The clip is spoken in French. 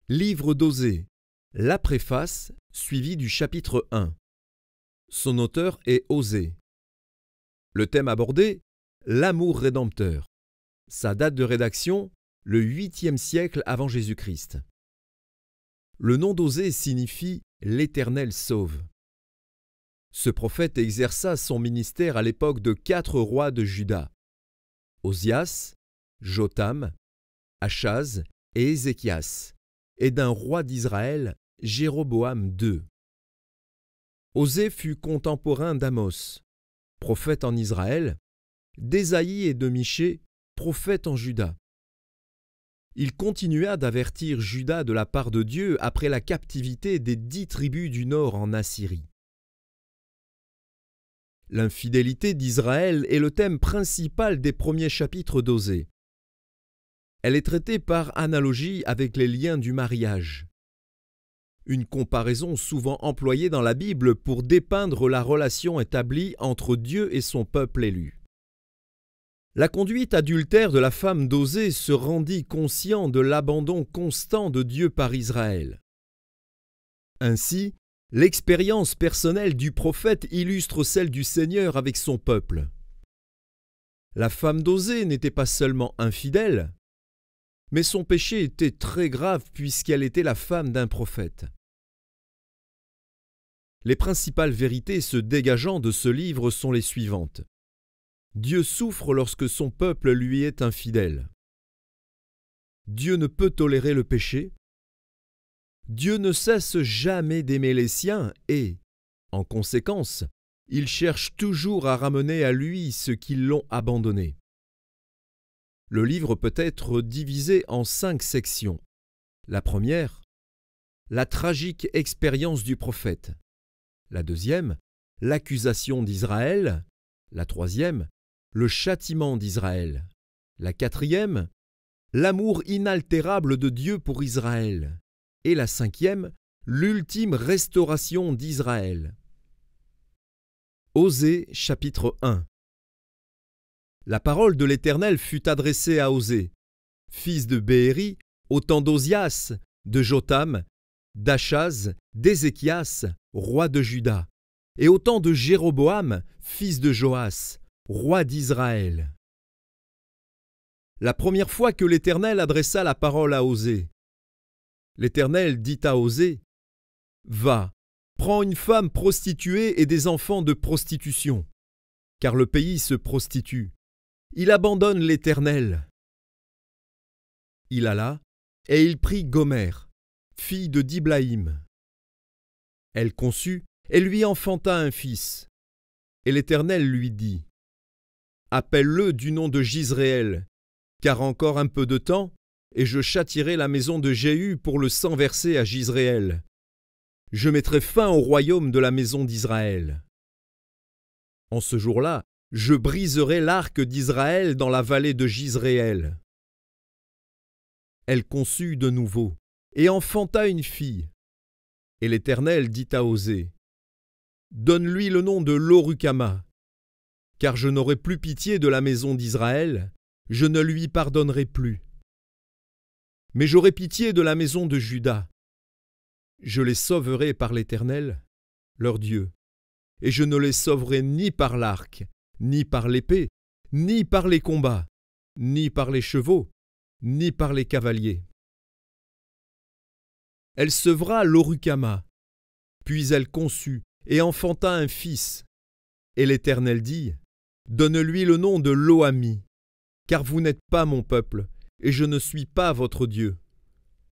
Livre d'Osée, la préface suivie du chapitre 1. Son auteur est Osée. Le thème abordé, l'amour rédempteur. Sa date de rédaction, le 8e siècle avant Jésus-Christ. Le nom d'Osée signifie « l'Éternel sauve ». Ce prophète exerça son ministère à l'époque de 4 rois de Juda, Osias, Jotham, Achaz et Ézéchias, et d'un roi d'Israël, Jéroboam II. Osée fut contemporain d'Amos, prophète en Israël, d'Ésaïe et de Michée, prophète en Juda. Il continua d'avertir Juda de la part de Dieu après la captivité des 10 tribus du nord en Assyrie. L'infidélité d'Israël est le thème principal des premiers chapitres d'Osée. Elle est traitée par analogie avec les liens du mariage. Une comparaison souvent employée dans la Bible pour dépeindre la relation établie entre Dieu et son peuple élu. La conduite adultère de la femme d'Osée se rendit conscient de l'abandon constant de Dieu par Israël. Ainsi, l'expérience personnelle du prophète illustre celle du Seigneur avec son peuple. La femme d'Osée n'était pas seulement infidèle, mais son péché était très grave puisqu'elle était la femme d'un prophète. Les principales vérités se dégageant de ce livre sont les suivantes. Dieu souffre lorsque son peuple lui est infidèle. Dieu ne peut tolérer le péché. Dieu ne cesse jamais d'aimer les siens et, en conséquence, il cherche toujours à ramener à lui ceux qui l'ont abandonné. Le livre peut être divisé en 5 sections. La première, la tragique expérience du prophète. La deuxième, l'accusation d'Israël. La troisième, le châtiment d'Israël. La quatrième, l'amour inaltérable de Dieu pour Israël. Et la cinquième, l'ultime restauration d'Israël. Osée chapitre 1. La parole de l'Éternel fut adressée à Osée, fils de Béhéri, au temps d'Osias, de Jotham, d'Achaz, d'Ézéchias, roi de Juda, et au temps de Jéroboam, fils de Joas, roi d'Israël. La première fois que l'Éternel adressa la parole à Osée, l'Éternel dit à Osée, « Va, prends une femme prostituée et des enfants de prostitution, car le pays se prostitue. Il abandonne l'Éternel. » Il alla, et il prit Gomère, fille de Diblaïm. Elle conçut et lui enfanta un fils. Et l'Éternel lui dit, « Appelle-le du nom de Jizréel, car encore un peu de temps, et je châtierai la maison de Jéhu pour le sang versé à Jizréel. Je mettrai fin au royaume de la maison d'Israël. En ce jour-là, je briserai l'arc d'Israël dans la vallée de Jizréel. » Elle conçut de nouveau, et enfanta une fille. Et l'Éternel dit à Osée, « Donne-lui le nom de Lo-Rukhama, car je n'aurai plus pitié de la maison d'Israël, je ne lui pardonnerai plus. Mais j'aurai pitié de la maison de Juda. Je les sauverai par l'Éternel, leur Dieu, et je ne les sauverai ni par l'arc, ni par l'épée, ni par les combats, ni par les chevaux, ni par les cavaliers. » Elle sevra Lo-Rukhama, puis elle conçut et enfanta un fils. Et l'Éternel dit, « Donne-lui le nom de Lo-Ami, car vous n'êtes pas mon peuple, et je ne suis pas votre Dieu.